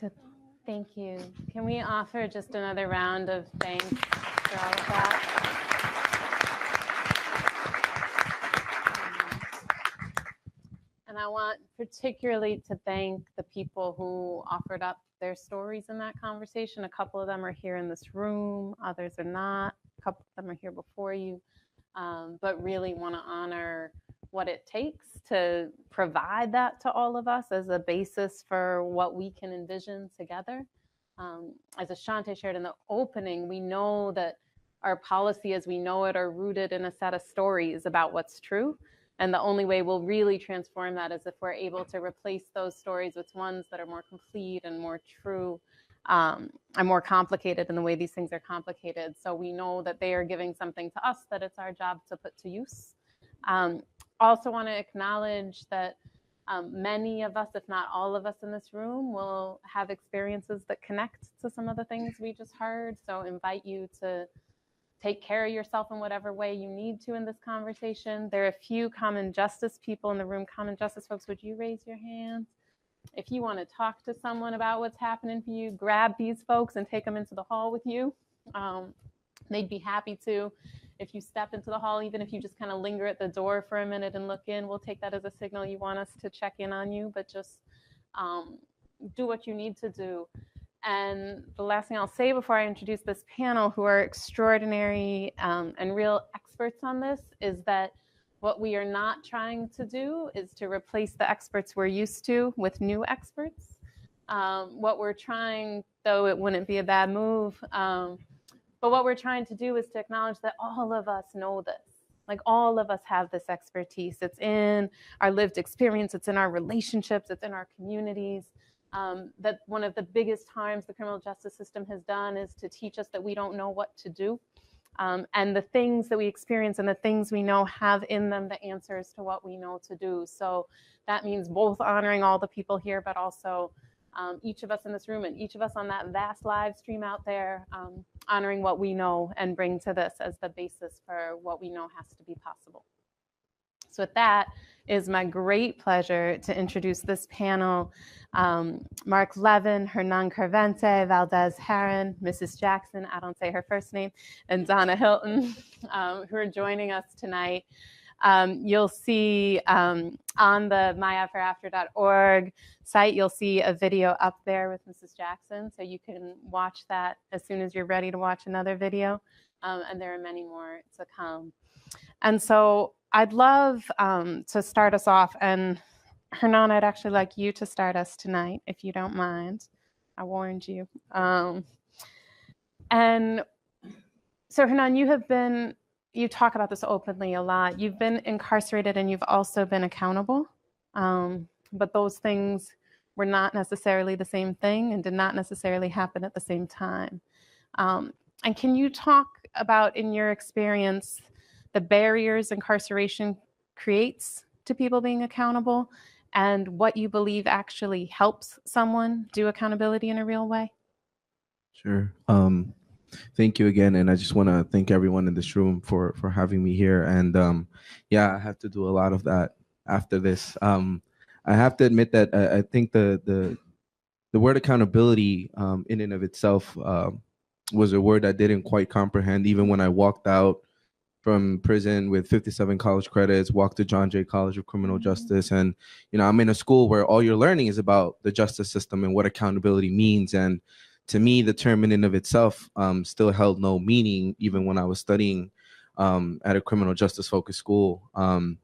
So thank you. Can we offer just another round of thanks for all of that? And I want particularly to thank the people who offered up their stories in that conversation. A couple of them are here in this room, others are not. A couple of them are here before you, but really want to honor what it takes to provide that to all of us as a basis for what we can envision together. As Ashante shared in the opening, we know that our policy as we know it are rooted in a set of stories about what's true. And the only way we'll really transform that is if we're able to replace those stories with ones that are more complete and more true, and more complicated in the way these things are complicated. So we know that they are giving something to us that it's our job to put to use. Also want to acknowledge that many of us, if not all of us in this room, will have experiences that connect to some of the things we just heard. So invite you to take care of yourself in whatever way you need to in this conversation. There are a few common justice people in the room. Common justice folks, would you raise your hands? If you want to talk to someone about what's happening for you, grab these folks and take them into the hall with you. They'd be happy to. If you step into the hall, even if you just kind of linger at the door for a minute and look in, we'll take that as a signal you want us to check in on you, but just do what you need to do. And the last thing I'll say before I introduce this panel, who are extraordinary and real experts on this, is that what we are not trying to do is to replace the experts we're used to with new experts. What we're trying, though it wouldn't be a bad move, but what we're trying to do is to acknowledge that all of us know this. Like all of us have this expertise. It's in our lived experience, it's in our relationships, it's in our communities. That one of the biggest harms the criminal justice system has done is to teach us that we don't know what to do. And the things that we experience and the things we know have in them the answers to what we know to do. So that means both honoring all the people here, but also each of us in this room and each of us on that vast live stream out there, honoring what we know and bring to this as the basis for what we know has to be possible. So with that, it is my great pleasure to introduce this panel. Mark Levin, Hernan Carvente, Valdez Heron, Mrs. Jackson, I don't say her first name, and Donna Hilton, who are joining us tonight. You'll see on the myafterafter.org site, you'll see a video up there with Mrs. Jackson, so you can watch that as soon as you're ready to watch another video, and there are many more to come. And so I'd love to start us off, and Hernan, I'd actually like you to start us tonight, if you don't mind. I warned you. And so Hernan, you talk about this openly a lot. You've been incarcerated and you've also been accountable, but those things were not necessarily the same thing and did not necessarily happen at the same time. And can you talk about, in your experience, the barriers incarceration creates to people being accountable and what you believe actually helps someone do accountability in a real way? Sure. Thank you again. And I just want to thank everyone in this room for having me here. And yeah, I have to do a lot of that after this. I have to admit that I think the word accountability in and of itself was a word I didn't quite comprehend, even when I walked out from prison with 57 college credits, walked to John Jay College of Criminal Justice. And, you know, I'm in a school where all you're learning is about the justice system and what accountability means. And to me, the term in and of itself still held no meaning, even when I was studying at a criminal justice focused school. And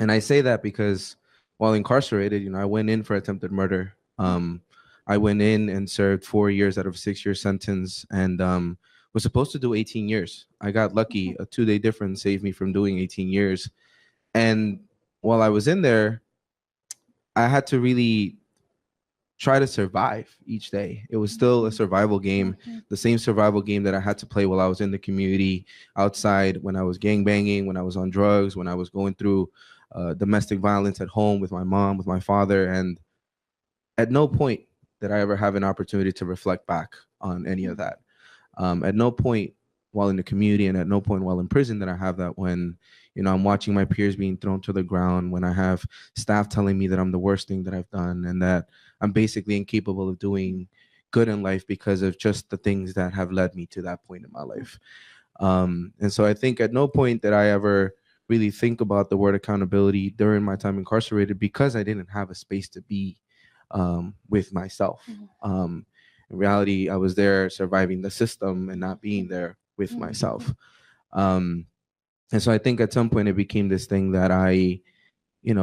I say that because while incarcerated, you know, I went in for attempted murder. I went in and served 4 years out of a 6-year sentence, and was supposed to do 18 years. I got lucky. A 2-day difference saved me from doing 18 years. And while I was in there, I had to really try to survive each day. It was still a survival game, the same survival game that I had to play while I was in the community, outside, when I was gangbanging, when I was on drugs, when I was going through domestic violence at home with my mom, with my father. And at no point did I ever have an opportunity to reflect back on any of that. At no point while in the community, and at no point while in prison did I have that when, I'm watching my peers being thrown to the ground, when I have staff telling me that I'm the worst thing that I've done and that I'm basically incapable of doing good in life because of just the things that have led me to that point in my life. And so I think at no point did I ever really think about the word accountability during my time incarcerated because I didn't have a space to be with myself. In reality, I was there surviving the system and not being there with myself. Um, and so I think at some point it became this thing that I,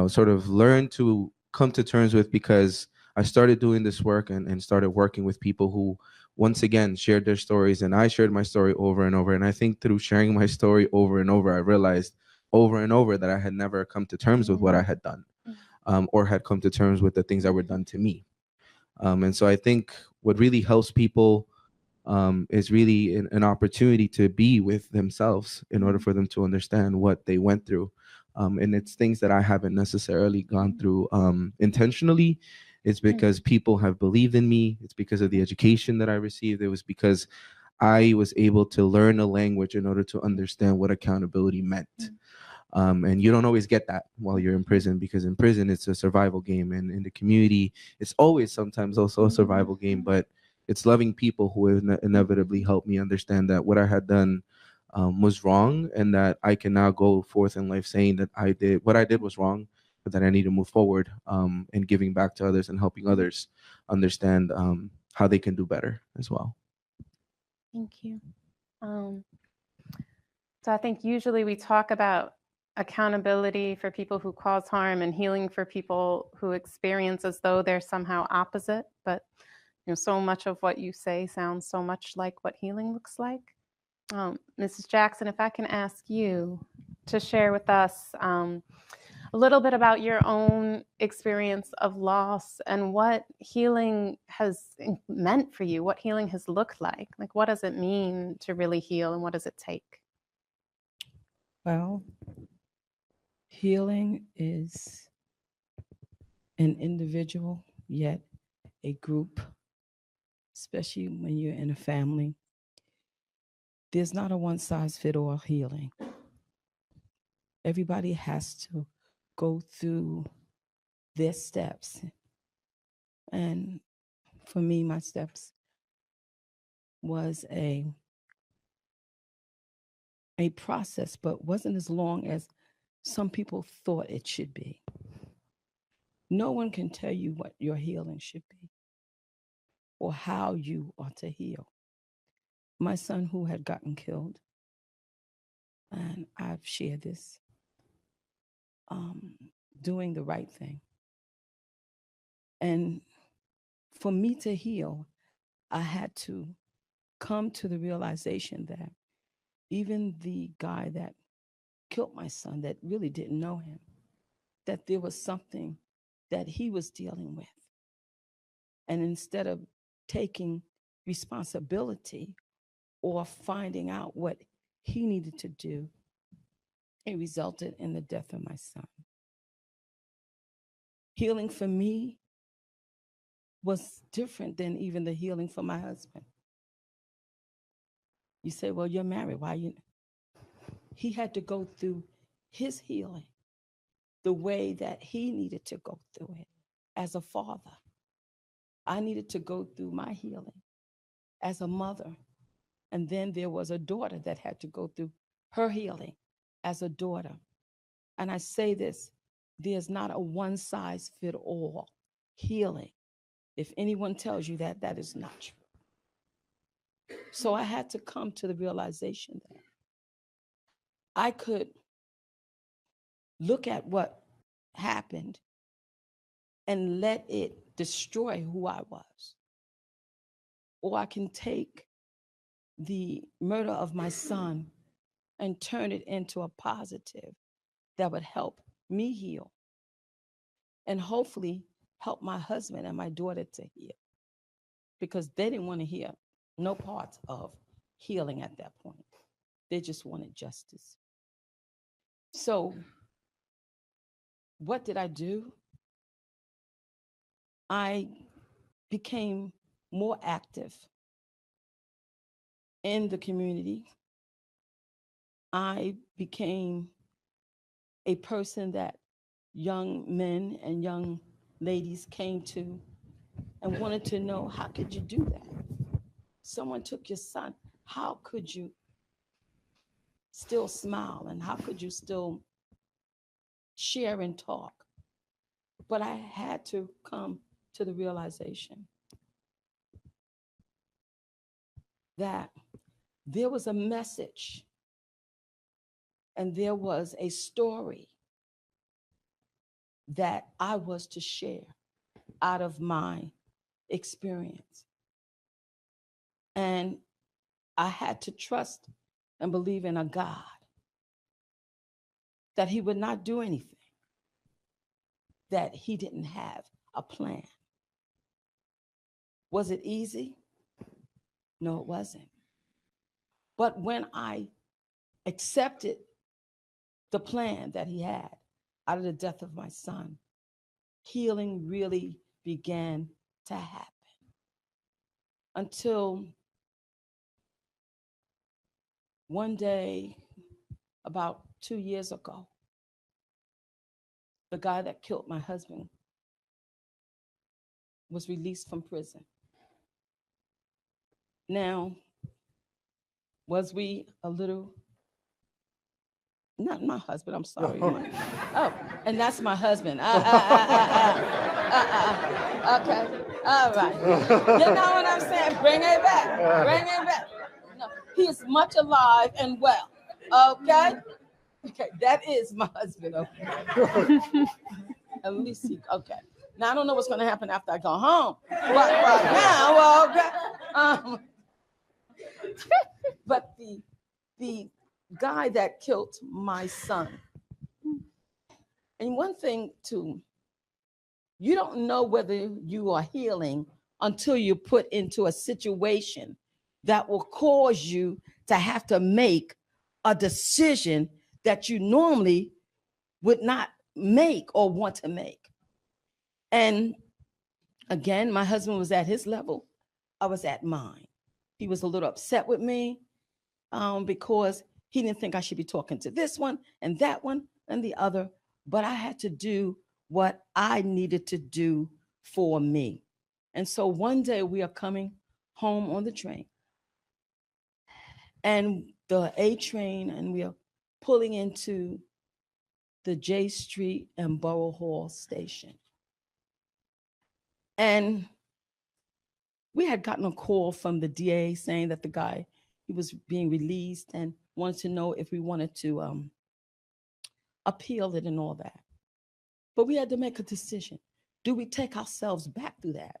sort of learned to come to terms with because I started doing this work and started working with people who once again shared their stories, and I shared my story over and over. And I think through sharing my story over and over, I realized over and over that I had never come to terms with what I had done, or had come to terms with the things that were done to me. And so I think what really helps people is really an opportunity to be with themselves in order for them to understand what they went through. And it's things that I haven't necessarily gone through intentionally. It's because people have believed in me. It's because of the education that I received. It was because I was able to learn a language in order to understand what accountability meant. And you don't always get that while you're in prison, because in prison it's a survival game, and in the community it's always sometimes also a survival game. But it's loving people who inevitably helped me understand that what I had done was wrong, and that I can now go forth in life saying that what I did was wrong, but that I need to move forward, and giving back to others and helping others understand how they can do better as well. Thank you. So I think usually we talk about accountability for people who cause harm and healing for people who experience as though they're somehow opposite. But so much of what you say sounds so much like what healing looks like. Mrs. Jackson, if I can ask you to share with us a little bit about your own experience of loss and what healing has meant for you, what healing has looked like. Like, what does it mean to really heal, and what does it take? Well, healing is an individual, yet a group, especially when you're in a family. There's not a one size fits all healing. Everybody has to go through their steps. And for me, my steps was a process, but wasn't as long as some people thought it should be. No one can tell you what your healing should be or how you are to heal. My son, who had gotten killed, and I've shared this, doing the right thing. And for me to heal, I had to come to the realization that even the guy that killed my son, that really didn't know him, that there was something that he was dealing with. And instead of taking responsibility or finding out what he needed to do, it resulted in the death of my son. Healing for me was different than even the healing for my husband. You say, well, you're married. Why you? He had to go through his healing the way that he needed to go through it as a father. I needed to go through my healing as a mother. And then there was a daughter that had to go through her healing as a daughter. And I say this, there's not a one size fit all healing. If anyone tells you that, that is not true. So I had to come to the realization that I could look at what happened and let it destroy who I was. Or I can take the murder of my son and turn it into a positive that would help me heal and hopefully help my husband and my daughter to heal, because they didn't want to hear no parts of healing at that point. They just wanted justice. So what did I do? I became more active in the community. I became a person that young men and young ladies came to and wanted to know, how could you do that? Someone took your son. How could you still smile, and how could you still share and talk? But I had to come to the realization that there was a message and there was a story that I was to share out of my experience. And I had to trust and believe in a God that he would not do anything that he didn't have a plan. Was it easy? No, it wasn't. But when I accepted the plan that he had out of the death of my son, healing really began to happen. Until one day, about 2 years ago, the guy that killed my husband was released from prison. Now, was we a little, not my husband, I'm sorry. Oh, and that's my husband. Okay, all right. You know what I'm saying? Bring it back, bring it back. No, he is much alive and well, okay? Okay, that is my husband, okay? At least he, okay. Now, I don't know what's gonna happen after I go home, but right now, okay. But the guy that killed my son, and one thing too, you don't know whether you are healing until you're put into a situation that will cause you to have to make a decision that you normally would not make or want to make. And again, my husband was at his level. I was at mine. He was a little upset with me because he didn't think I should be talking to this one and that one and the other. But I had to do what I needed to do for me. And so one day we are coming home on the train, and the A train, and we are pulling into the J Street and Borough Hall station. And we had gotten a call from the DA saying that the guy, he was being released, and wanted to know if we wanted to appeal it and all that. But we had to make a decision. Do we take ourselves back through that?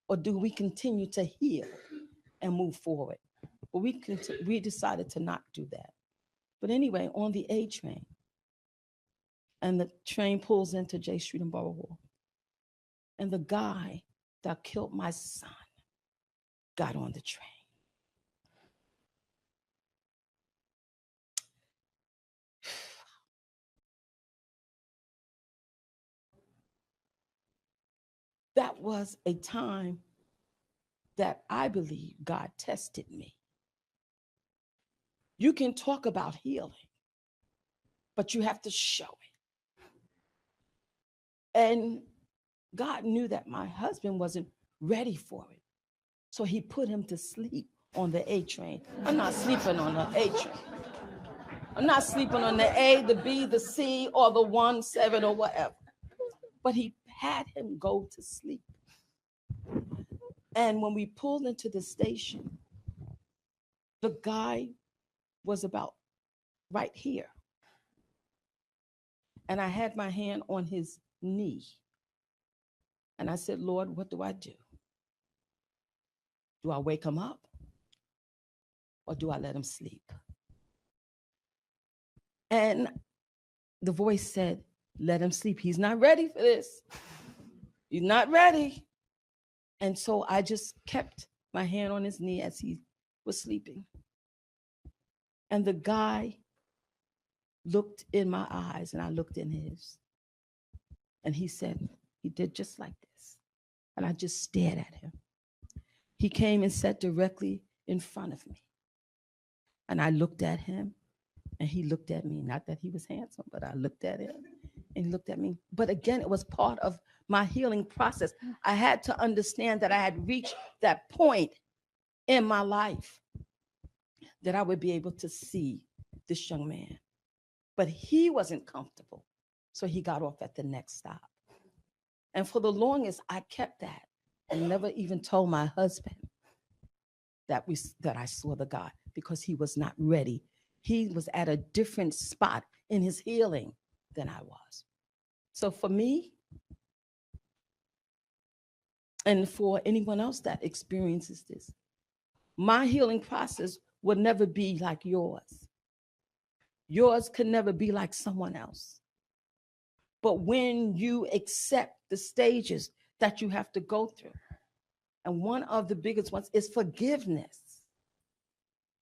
Or do we continue to heal and move forward? But we decided to not do that. But anyway, on the A train, and the train pulls into J Street and Borough Hall, and the guy that killed my son got on the train. That was a time that I believe God tested me. You can talk about healing, but you have to show it. And God knew that my husband wasn't ready for it. So he put him to sleep on the A train. I'm not sleeping on the A train. I'm not sleeping on the A, the B, the C, or the 1, 7, or whatever. But he had him go to sleep. And when we pulled into the station, the guy was about right here. And I had my hand on his knee. And I said, Lord, what do I do? Do I wake him up? Or do I let him sleep? And the voice said, let him sleep. He's not ready for this. He's not ready. And so I just kept my hand on his knee as he was sleeping. And the guy looked in my eyes, and I looked in his. And he said, he did just like this. And I just stared at him. He came and sat directly in front of me. And I looked at him, And he looked at me, not that he was handsome, but I looked at him and he looked at me. But again, it was part of my healing process. I had to understand that I had reached that point in my life that I would be able to see this young man. But he wasn't comfortable. So he got off at the next stop. And for the longest, I kept that and never even told my husband that I saw the God, because he was not ready. He was at a different spot in his healing than I was. So for me, and for anyone else that experiences this, my healing process would never be like yours. Yours could never be like someone else. But when you accept the stages that you have to go through, and one of the biggest ones is forgiveness.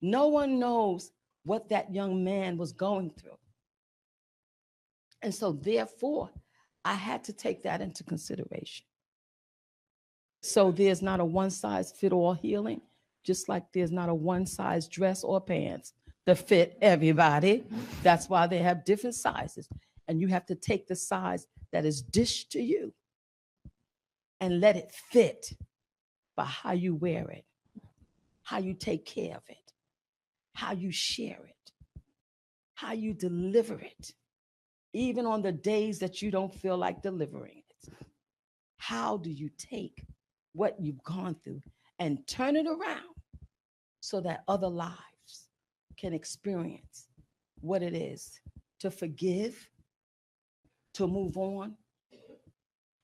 No one knows what that young man was going through. And so therefore, I had to take that into consideration. So there's not a one size fit all healing, just like there's not a one size dress or pants that fit everybody. That's why they have different sizes. And you have to take the size that is dished to you and let it fit by how you wear it, how you take care of it, how you share it, how you deliver it, even on the days that you don't feel like delivering it. How do you take what you've gone through and turn it around so that other lives can experience what it is to forgive, to move on,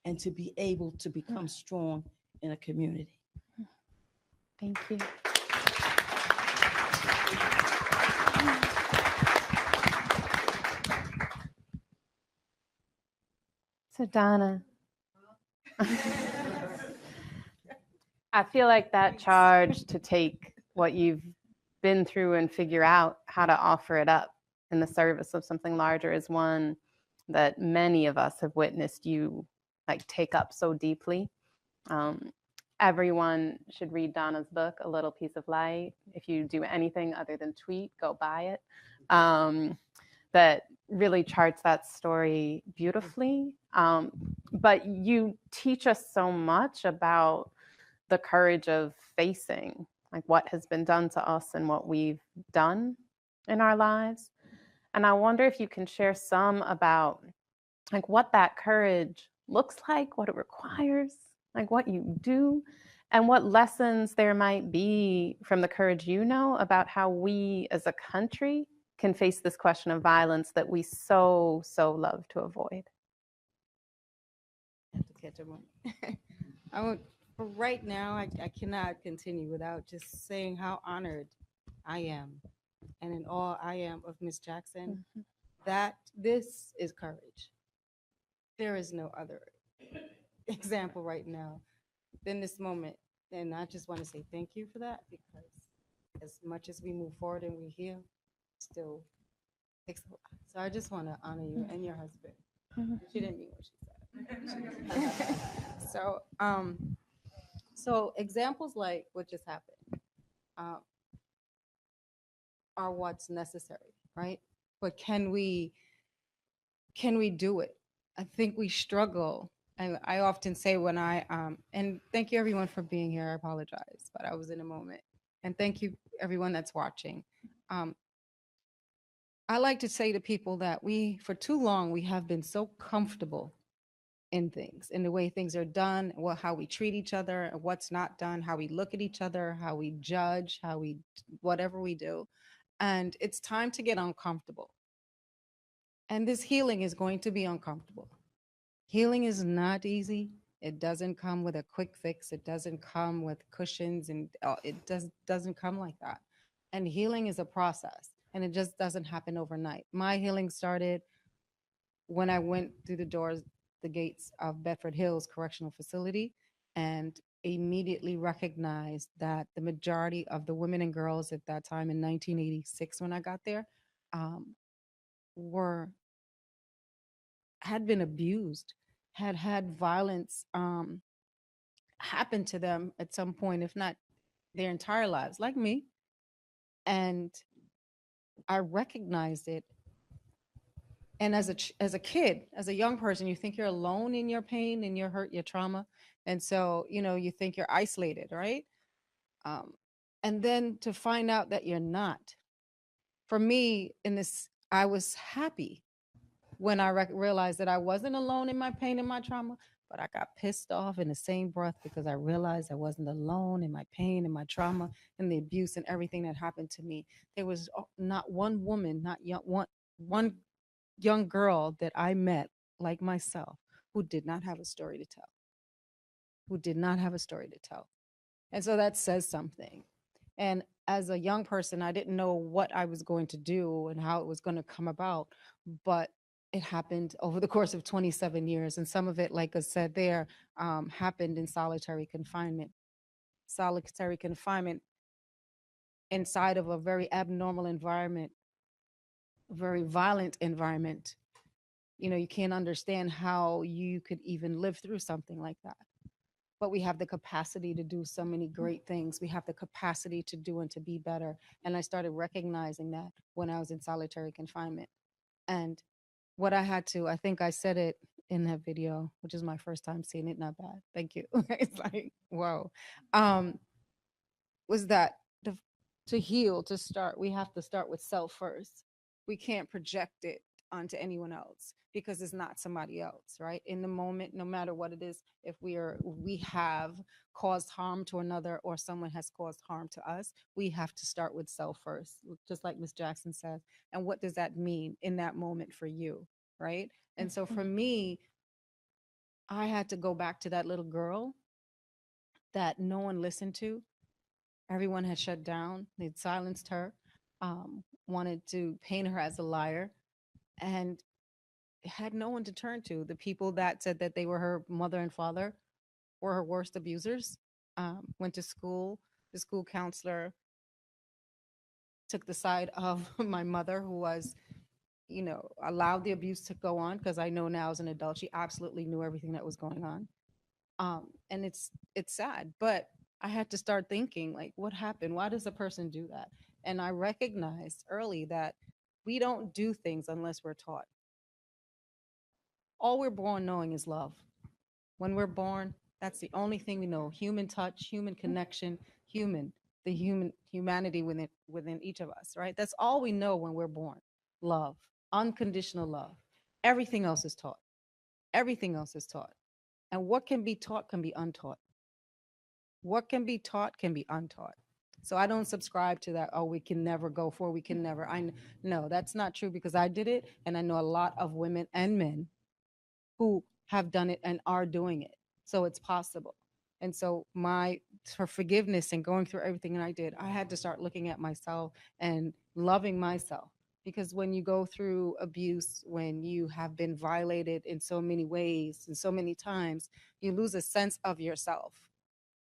and to be able to become strong in a community? Thank you. So Donna, I feel like that charge to take what you've been through and figure out how to offer it up in the service of something larger is one that many of us have witnessed you like take up so deeply. Everyone should read Donna's book, A Little Piece of Light. If you do anything other than tweet, go buy it. That really charts that story beautifully. But you teach us so much about the courage of facing like what has been done to us and what we've done in our lives. And I wonder if you can share some about like what that courage looks like, what it requires, like what you do, and what lessons there might be from the courage you know about how we as a country can face this question of violence that we so love to avoid. I have to catch up on. For right now, I cannot continue without just saying how honored I am and in awe I am of Miss Jackson, that this is courage. There is no other example right now than this moment. And I just want to say thank you for that, because as much as we move forward and we heal, still takes a lot. So I just want to honor you and your husband. She didn't mean what she said. So examples like what just happened are what's necessary, right? But can we do it? I think we struggle. And I often say when and thank you everyone for being here. I apologize, but I was in a moment. And thank you everyone that's watching. I like to say to people that for too long, we have been so comfortable in things, in the way things are done, how we treat each other, what's not done, how we look at each other, how we judge, whatever we do. And it's time to get uncomfortable. And this healing is going to be uncomfortable. Healing is not easy. It doesn't come with a quick fix. It doesn't come with cushions, and it doesn't come like that. And healing is a process, and it just doesn't happen overnight. My healing started when I went through the gates of Bedford Hills Correctional Facility, and immediately recognized that the majority of the women and girls at that time in 1986, when I got there, had been abused, had violence happen to them at some point, if not their entire lives, like me. And I recognized it. And as a kid, as a young person, you think you're alone in your pain, in your hurt, your trauma. And so, you think you're isolated, right? Um, and then to find out that you're not. For me, in this, I was happy when I realized that I wasn't alone in my pain and my trauma, but I got pissed off in the same breath because I realized I wasn't alone in my pain and my trauma and the abuse and everything that happened to me. There was not one woman, not one young girl that I met like myself who did not have a story to tell, who did not have a story to tell. And so that says something. And as a young person, I didn't know what I was going to do and how it was going to come about, but it happened over the course of 27 years. And some of it, like I said there, happened in solitary confinement. Solitary confinement inside of a very abnormal environment, a very violent environment. You can't understand how you could even live through something like that. But we have the capacity to do so many great things. We have the capacity to do and to be better. And I started recognizing that when I was in solitary confinement. And what I had to, I think I said it in that video, which is my first time seeing it, not bad. Thank you. It's like, whoa. Was that to heal, to start, we have to start with self first. We can't project it onto anyone else because it's not somebody else, right? In the moment, no matter what it is, if we have caused harm to another or someone has caused harm to us, we have to start with self first, just like Miss Jackson said. And what does that mean in that moment for you, right? And so for me, I had to go back to that little girl that no one listened to. Everyone had shut down. They'd silenced her, wanted to paint her as a liar, and had no one to turn to. The people that said that they were her mother and father were her worst abusers. Went to school. The school counselor took the side of my mother, who was, allowed the abuse to go on, because I know now as an adult, she absolutely knew everything that was going on. And it's sad, but I had to start thinking, like, what happened? Why does a person do that? And I recognized early that we don't do things unless we're taught. All we're born knowing is love. When we're born, that's the only thing we know: human touch, human connection, the humanity within each of us, right? That's all we know when we're born. Love, unconditional love. Everything else is taught. Everything else is taught. And what can be taught can be untaught. What can be taught can be untaught. So I don't subscribe to that. Oh, we can never go for, we can never. No, that's not true, because I did it, and I know a lot of women and men who have done it and are doing it. So it's possible. And so for forgiveness and going through everything that I did, I had to start looking at myself and loving myself. Because when you go through abuse, when you have been violated in so many ways and so many times, you lose a sense of yourself.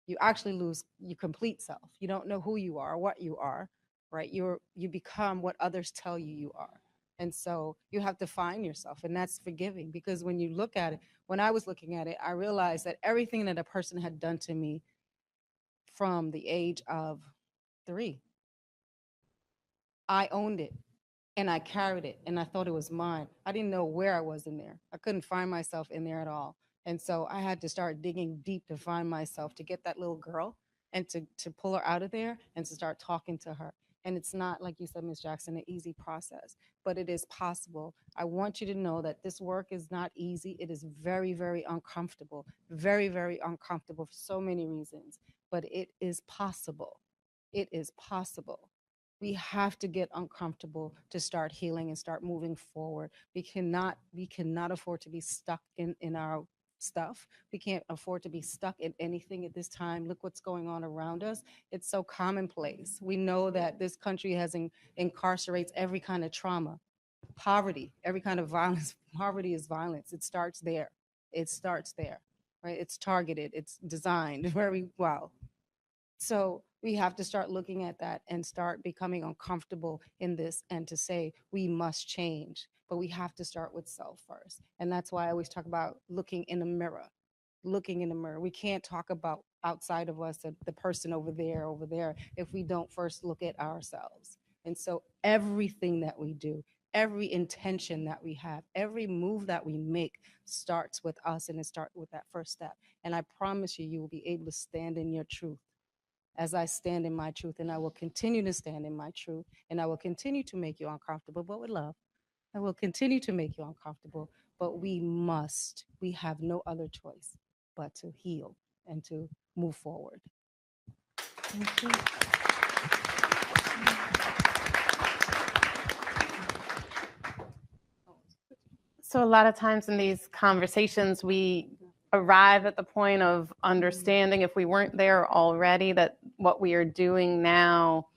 You actually lose your complete self. You don't know who you are, what you are, right? You become what others tell you are. And so you have to find yourself, and that's forgiving. Because when you look at it, when I was looking at it, I realized that everything that a person had done to me from the age of 3, I owned it and I carried it and I thought it was mine. I didn't know where I was in there. I couldn't find myself in there at all. And so I had to start digging deep to find myself, to get that little girl and to pull her out of there and to start talking to her. And it's not, like you said, Ms. Jackson, an easy process, but it is possible. I want you to know that this work is not easy. It is very, very uncomfortable, very, very uncomfortable for so many reasons, but it is possible. It is possible. We have to get uncomfortable to start healing and start moving forward. We cannot afford to be stuck in our stuff. We can't afford to be stuck in anything at this time. Look what's going on around us. It's so commonplace. We know that this country incarcerates every kind of trauma, poverty, every kind of violence. Poverty is violence. It starts there. It starts there, right? It's targeted. It's designed very well. So we have to start looking at that and start becoming uncomfortable in this, and to say we must change. But we have to start with self first. And that's why I always talk about looking in the mirror. Looking in the mirror. We can't talk about outside of us, the person over there, if we don't first look at ourselves. And so everything that we do, every intention that we have, every move that we make starts with us, and it starts with that first step. And I promise you, you will be able to stand in your truth as I stand in my truth, and I will continue to stand in my truth, and I will continue to make you uncomfortable, but with love. I will continue to make you uncomfortable, but we have no other choice but to heal and to move forward. Thank you. So a lot of times in these conversations, we arrive at the point of understanding, if we weren't there already, that what we are doing now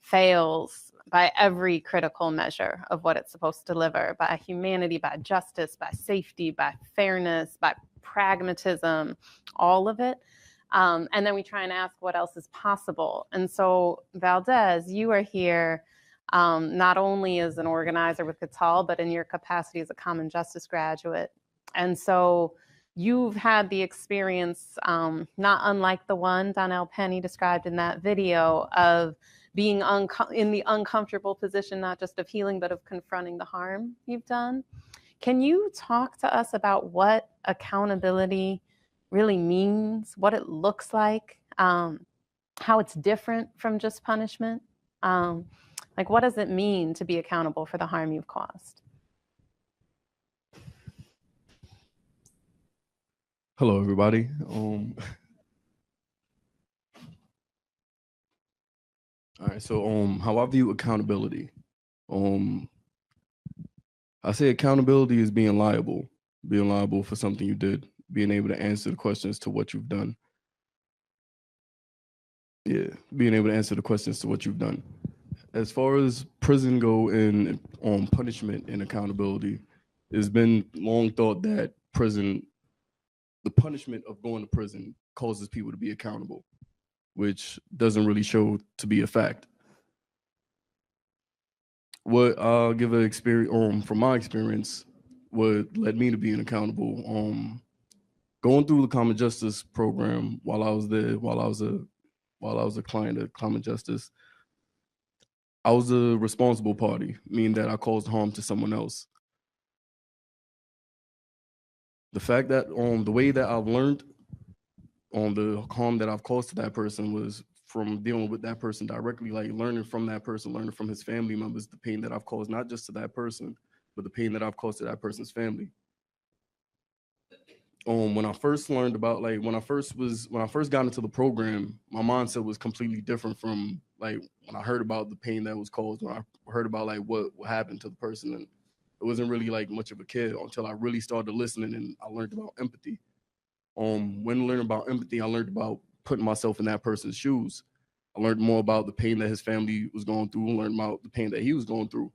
fails by every critical measure of what it's supposed to deliver, by humanity, by justice, by safety, by fairness, by pragmatism, all of it. And then we try and ask what else is possible. And so, Valdez, you are here not only as an organizer with Catal, but in your capacity as a common justice graduate. And so you've had the experience, not unlike the one Donnell Penny described in that video, of being in the uncomfortable position, not just of healing, but of confronting the harm you've done. Can you talk to us about what accountability really means, what it looks like, how it's different from just punishment? Like, what does it mean to be accountable for the harm you've caused? Hello, everybody. All right, so how I view accountability. I say accountability is being liable for something you did, being able to answer the questions to what you've done. Yeah, being able to answer the questions to what you've done. As far as prison go and punishment and accountability, it's been long thought that the punishment of going to prison causes people to be accountable, which doesn't really show to be a fact. What I'll give an experience from my experience, what led me to being accountable, going through the common justice program while I was there, while I was a client of common justice, I was a responsible party, meaning that I caused harm to someone else. The fact that the way that I've learned on the harm that I've caused to that person was from dealing with that person directly, like learning from that person, learning from his family members, the pain that I've caused, not just to that person, but the pain that I've caused to that person's family. When I first learned about, like, when I first got into the program, my mindset was completely different from, like, when I heard about the pain that was caused, when I heard about, like, what happened to the person. And it wasn't really like much of a kid until I really started listening and I learned about empathy. When learning about empathy, I learned about putting myself in that person's shoes. I learned more about the pain that his family was going through, and learned about the pain that he was going through.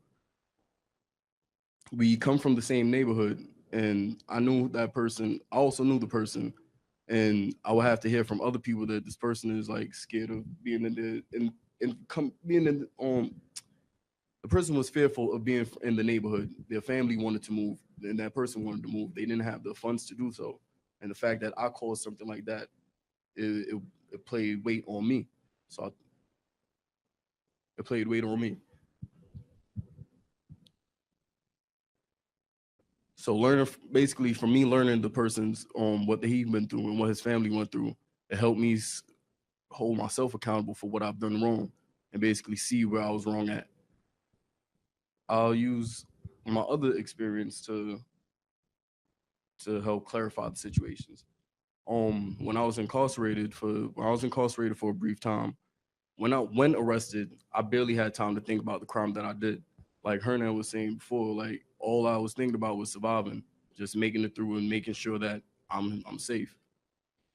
We come from the same neighborhood, and I knew that person. I also knew the person, and I would have to hear from other people that this person is like scared of being in the being in the person was fearful of being in the neighborhood. Their family wanted to move, and that person wanted to move. They didn't have the funds to do so. And the fact that I caused something like that, it played weight on me. So it played weight on me. So basically for me, learning the person's what he been through and what his family went through, it helped me hold myself accountable for what I've done wrong and basically see where I was wrong at. I'll use my other experience to help clarify the situations. When I was incarcerated for a brief time, when I went arrested, I barely had time to think about the crime that I did. Like Hernan was saying before, like all I was thinking about was surviving, just making it through and making sure that I'm safe.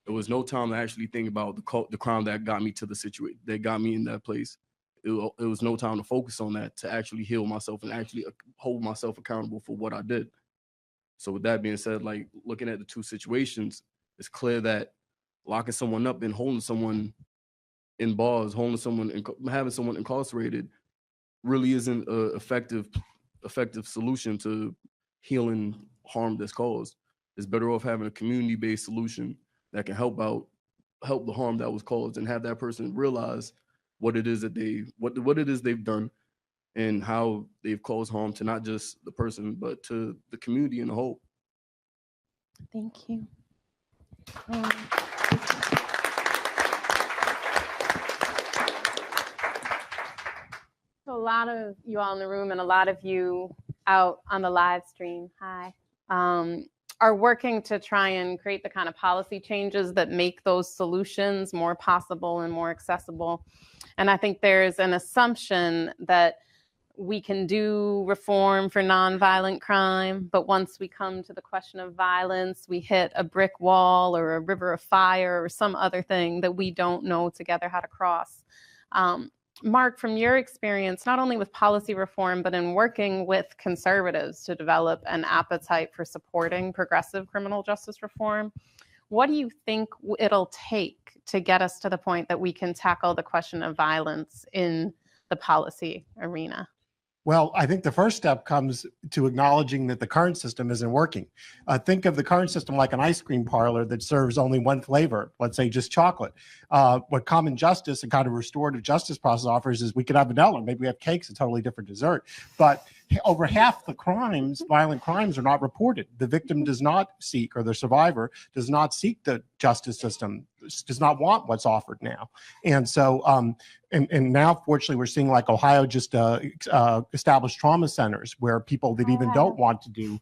There was no time to actually think about the crime that got me to the situation, that got me in that place. It was no time to focus on that, to actually heal myself and actually hold myself accountable for what I did. So with that being said, like looking at the two situations, it's clear that locking someone up and holding someone in bars, holding someone and having someone incarcerated really isn't an effective solution to healing harm that's caused. It's better off having a community-based solution that can help the harm that was caused, and have that person realize what it is that what it is they've done, and how they've caused harm to not just the person, but to the community in a whole. Thank you. So a lot of you all in the room and a lot of you out on the live stream, hi, are working to try and create the kind of policy changes that make those solutions more possible and more accessible. And I think there's an assumption that we can do reform for nonviolent crime, but once we come to the question of violence, we hit a brick wall or a river of fire or some other thing that we don't know together how to cross. Mark, from your experience, not only with policy reform, but in working with conservatives to develop an appetite for supporting progressive criminal justice reform, what do you think it'll take to get us to the point that we can tackle the question of violence in the policy arena? Well, I think the first step comes to acknowledging that the current system isn't working. Think of the current system like an ice cream parlor that serves only one flavor, let's say just chocolate. What common justice and kind of restorative justice process offers is we could have vanilla, maybe we have cakes, a totally different dessert. But over half the crimes, violent crimes, are not reported. The victim does not seek, or the survivor does not seek the justice system, does not want what's offered now. And so, and now, fortunately, we're seeing like Ohio just established trauma centers where people that even don't want to do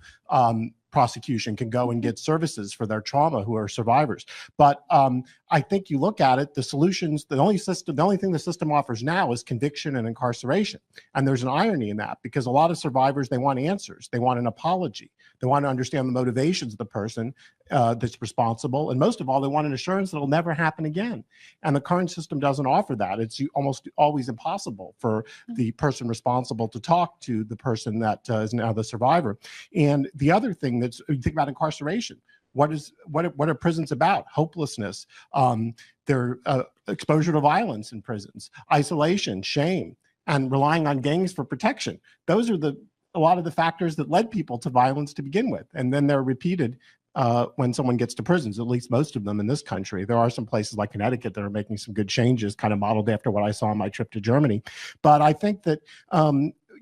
prosecution can go and get services for their trauma who are survivors. But I think you look at it, the solutions, the only thing the system offers now is conviction and incarceration. And there's an irony in that, because a lot of survivors, they want answers. They want an apology. They want to understand the motivations of the person that's responsible. And most of all, they want an assurance that it'll never happen again. And the current system doesn't offer that. It's almost always impossible for the person responsible to talk to the person that is now the survivor. And the other thing that's, you think about incarceration. What are prisons about? Hopelessness, their exposure to violence in prisons, isolation, shame, and relying on gangs for protection. Those are a lot of the factors that led people to violence to begin with. And then they're repeated when someone gets to prisons, at least most of them in this country. There are some places like Connecticut that are making some good changes, kind of modeled after what I saw on my trip to Germany. But I think that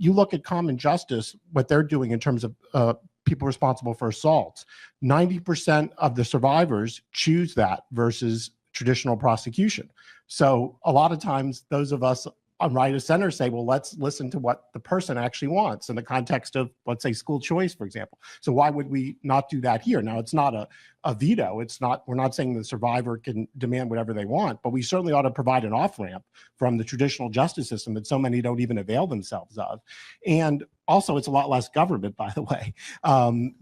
you look at common justice, what they're doing in terms of people responsible for assaults, 90% of the survivors choose that versus traditional prosecution. So a lot of times those of us on right of center say, well, let's listen to what the person actually wants in the context of, let's say, school choice, for example. So why would we not do that here? Now, it's not a veto. It's not, we're not saying the survivor can demand whatever they want, but we certainly ought to provide an off-ramp from the traditional justice system that so many don't even avail themselves of. And also, it's a lot less government, by the way,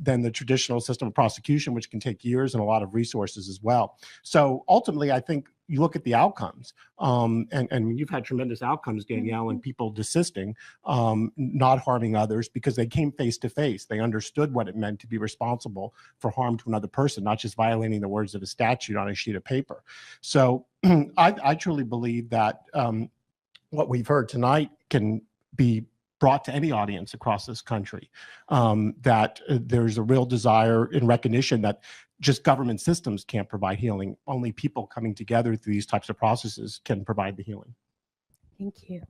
than the traditional system of prosecution, which can take years and a lot of resources as well. So ultimately, I think you look at the outcomes, and you've had tremendous outcomes, Danielle, and people desisting, not harming others because they came face to face. They understood what it meant to be responsible for harm to another person, not just violating the words of a statute on a sheet of paper. So I truly believe that what we've heard tonight can be brought to any audience across this country, that there's a real desire and recognition that just government systems can't provide healing. Only people coming together through these types of processes can provide the healing. Thank you.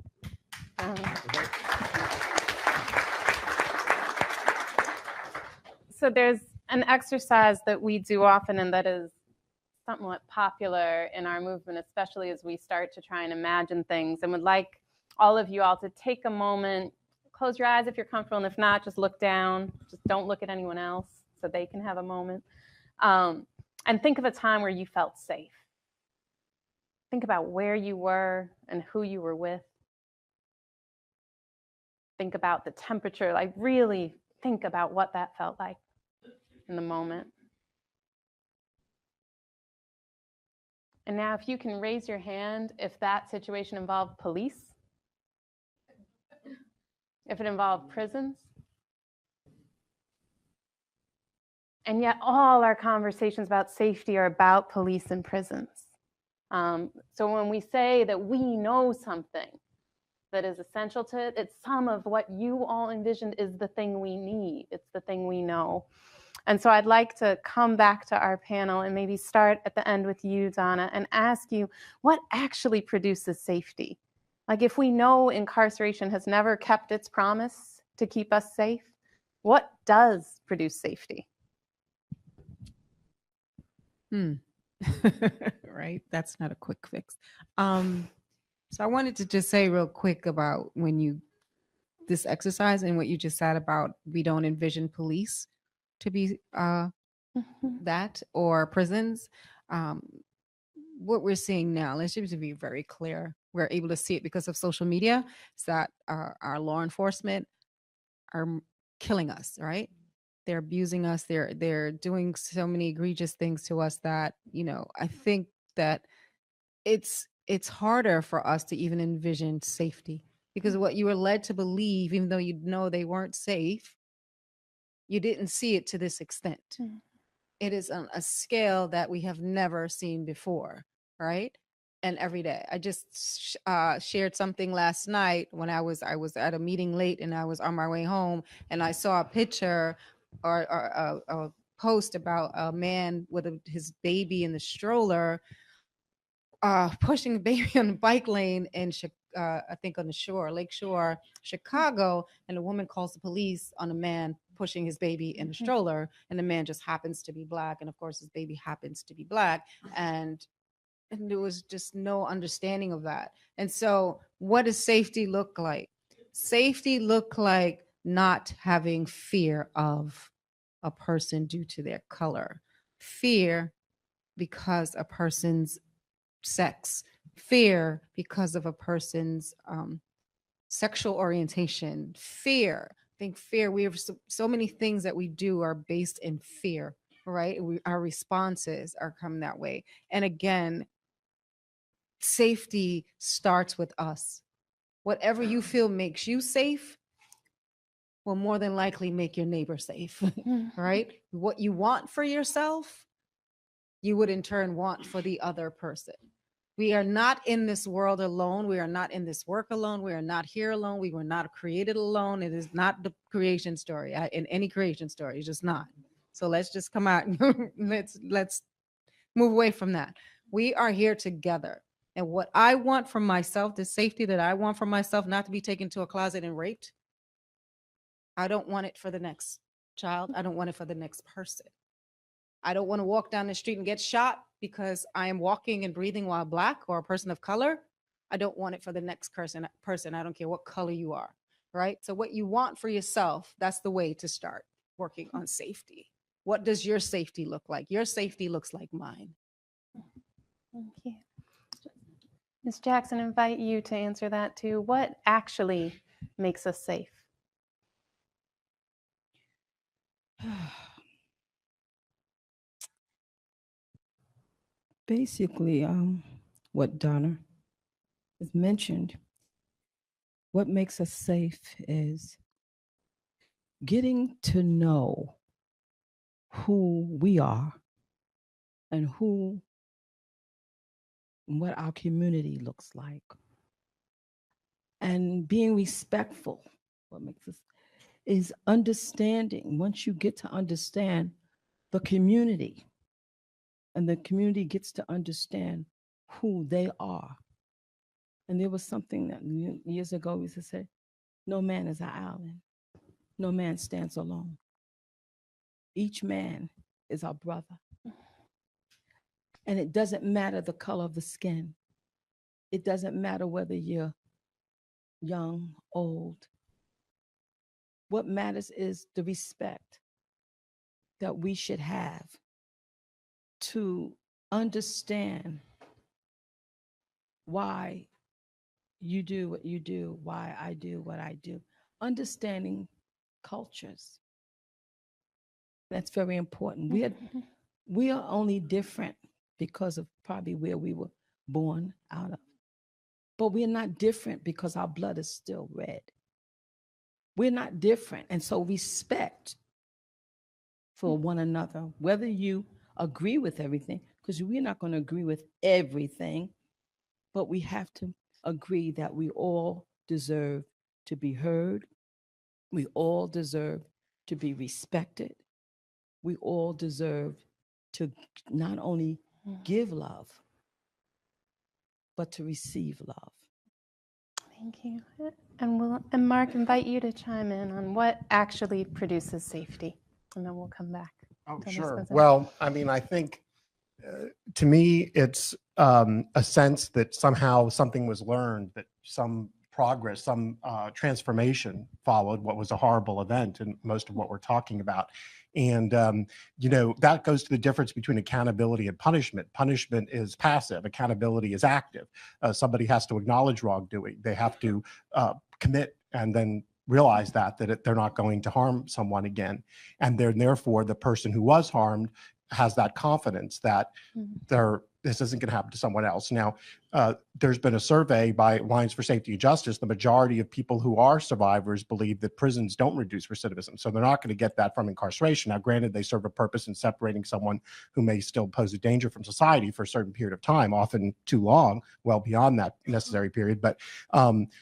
So there's an exercise that we do often, and that is somewhat popular in our movement, especially as we start to try and imagine things, and would like all of you all to take a moment, close your eyes if you're comfortable, and if not, just look down. Just don't look at anyone else so they can have a moment. And think of a time where you felt safe. Think about where you were and who you were with. Think about the temperature, like really think about what that felt like in the moment. And now if you can raise your hand if that situation involved police, if it involved prisons. And yet all our conversations about safety are about police and prisons. So when we say that we know something that is essential to it, it's some of what you all envisioned is the thing we need. It's the thing we know. And so I'd like to come back to our panel and maybe start at the end with you, Donna, and ask you what actually produces safety? Like, if we know incarceration has never kept its promise to keep us safe, what does produce safety? Right? That's not a quick fix. So I wanted to just say real quick about this exercise and what you just said about we don't envision police to be that, or prisons. What we're seeing now, let's just be very clear, we're able to see it because of social media, is that our law enforcement are killing us, right? They're abusing us. They're doing so many egregious things to us that, I think that it's harder for us to even envision safety, because what you were led to believe, even though you know they weren't safe, you didn't see it to this extent. It is on a scale that we have never seen before, right? And every day, I just shared something last night when I was at a meeting late and I was on my way home, and I saw a picture or a post about a man with his baby in the stroller, pushing a baby on the bike lane in I think on the shore, Lake Shore, Chicago, and the woman calls the police on a man pushing his baby in the stroller, and the man just happens to be Black, and of course his baby happens to be Black, and there was just no understanding of that. And so what does safety look like? Safety look like not having fear of a person due to their color, fear because a person's sex, fear because of a person's sexual orientation, fear. I think fear, we have so many things that we do are based in fear, right? Our responses are coming that way. And again, safety starts with us. Whatever you feel makes you safe will more than likely make your neighbor safe, right? What you want for yourself, you would in turn want for the other person. We are not in this world alone. We are not in this work alone. We are not here alone. We were not created alone. It is not the creation story. In any creation story, it's just not. So let's just come out and let's move away from that. We are here together. And what I want from myself, the safety that I want for myself, not to be taken to a closet and raped, I don't want it for the next child. I don't want it for the next person. I don't want to walk down the street and get shot because I am walking and breathing while Black or a person of color. I don't want it for the next person. I don't care what color you are, right? So what you want for yourself, that's the way to start working on safety. What does your safety look like? Your safety looks like mine. Thank you. Ms. Jackson, invite you to answer that too. What actually makes us safe? Basically, what Donna has mentioned, what makes us safe is getting to know who we are and what our community looks like, and being respectful. What makes us is understanding. Once you get to understand the community, and the community gets to understand who they are. And there was something that years ago we used to say, no man is an island. No man stands alone. Each man is our brother. And it doesn't matter the color of the skin. It doesn't matter whether you're young, old. What matters is the respect that we should have to understand why you do what you do, why I do what I do. Understanding cultures. That's very important. We are only different because of probably where we were born out of. But we're not different because our blood is still red. We're not different. And so respect for one another, whether you agree with everything, because we're not going to agree with everything, but we have to agree that we all deserve to be heard. We all deserve to be respected. We all deserve to not only give love, but to receive love. Thank you. And Mark, invite you to chime in on what actually produces safety, and then we'll come back. Oh, to this sure. visit. Well, I mean, I think to me, it's a sense that somehow something was learned, that some progress, some transformation followed what was a horrible event, and most of what we're talking about. And, that goes to the difference between accountability and punishment. Punishment is passive. Accountability is active. Somebody has to acknowledge wrongdoing. They have to commit and then realize that they're not going to harm someone again. And therefore, the person who was harmed has that confidence that this isn't going to happen to someone else. Now, there's been a survey by Alliance for Safety and Justice. The majority of people who are survivors believe that prisons don't reduce recidivism. So they're not going to get that from incarceration. Now, granted, they serve a purpose in separating someone who may still pose a danger from society for a certain period of time, often too long, well beyond that necessary period. But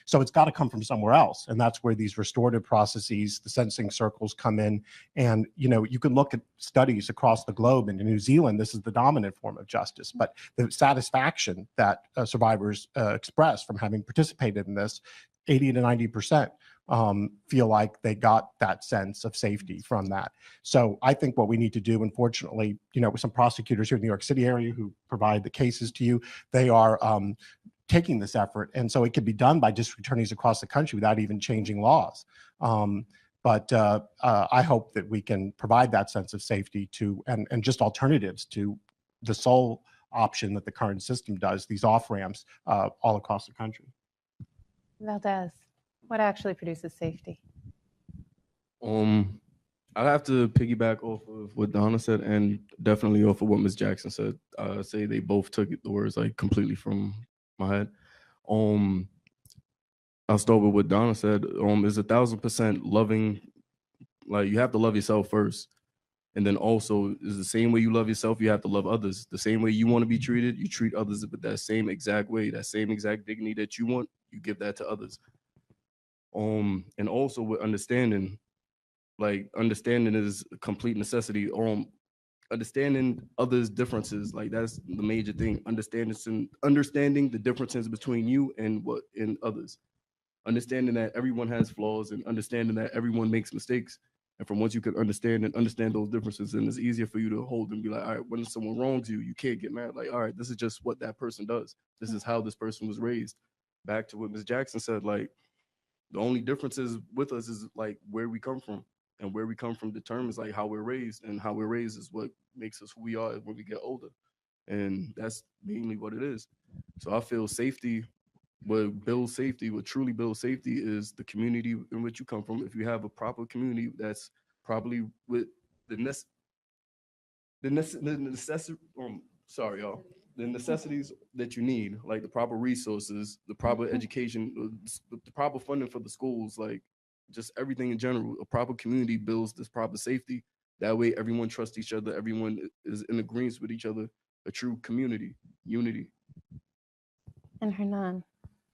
so it's got to come from somewhere else. And that's where these restorative processes, the sentencing circles come in. And, you can look at studies across the globe. And in New Zealand, this is the dominant form of justice. But the satisfaction that survivors express from having participated in this, 80 to 90% feel like they got that sense of safety from that. So I think what we need to do, unfortunately, with some prosecutors here in the New York City area who provide the cases to you, they are taking this effort. And so it could be done by district attorneys across the country without even changing laws. But I hope that we can provide that sense of safety and just alternatives to the sole option that the current system does, these off-ramps all across the country. Valdez, what actually produces safety? I have to piggyback off of what Donna said and definitely off of what Ms. Jackson said. Say they both took the words like completely from my head. I'll start with what Donna said. Is 1,000% loving. Like, you have to love yourself first. And then also, is the same way you love yourself, you have to love others. The same way you want to be treated, you treat others with that same exact way, that same exact dignity that you want, you give that to others. And also with understanding, like, understanding is a complete necessity. Understanding others' differences, like, that's the major thing. Understanding the differences between you and others. Understanding that everyone has flaws and understanding that everyone makes mistakes. And from once you can understand those differences, then it's easier for you to hold and be like, all right, when someone wrongs you, you can't get mad. Like, all right, this is just what that person does. This is how this person was raised. Back to what Ms. Jackson said, like, the only differences with us is like where we come from. And where we come from determines like how we're raised, and how we're raised is what makes us who we are when we get older. And that's mainly what it is. So I feel safety, what truly builds safety is the community in which you come from. If you have a proper community that's probably with the necessities that you need, like the proper resources, the proper education, the proper funding for the schools, like just everything in general. A proper community builds this proper safety. That way everyone trusts each other, everyone is in agreement with each other, a true community, unity. And Hernan,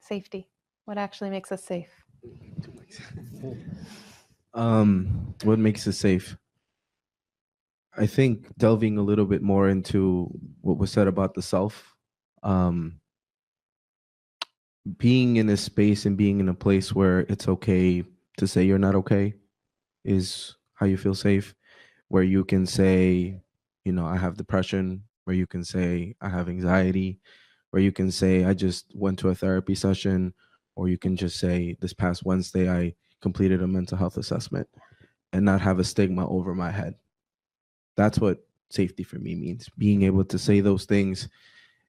safety. What actually makes us safe? What makes us safe? I think delving a little bit more into what was said about the self, being in a space and being in a place where it's okay to say you're not okay is how you feel safe. Where you can say, I have depression, where you can say I have anxiety, where you can say I just went to a therapy session, or you can just say this past Wednesday I completed a mental health assessment, and not have a stigma over my head. That's what safety for me means, being able to say those things,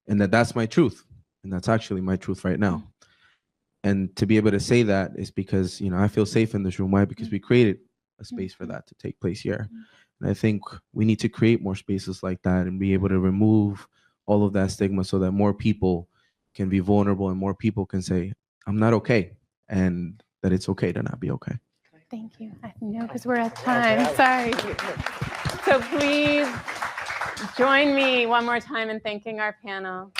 and that's my truth, and that's actually my truth right now. And to be able to say that is because, I feel safe in this room. Why? Because we created a space for that to take place here. And I think we need to create more spaces like that and be able to remove all of that stigma so that more people can be vulnerable and more people can say, I'm not okay, and that it's okay to not be okay. Thank you. I know, because we're at time. Sorry. So please join me one more time in thanking our panel.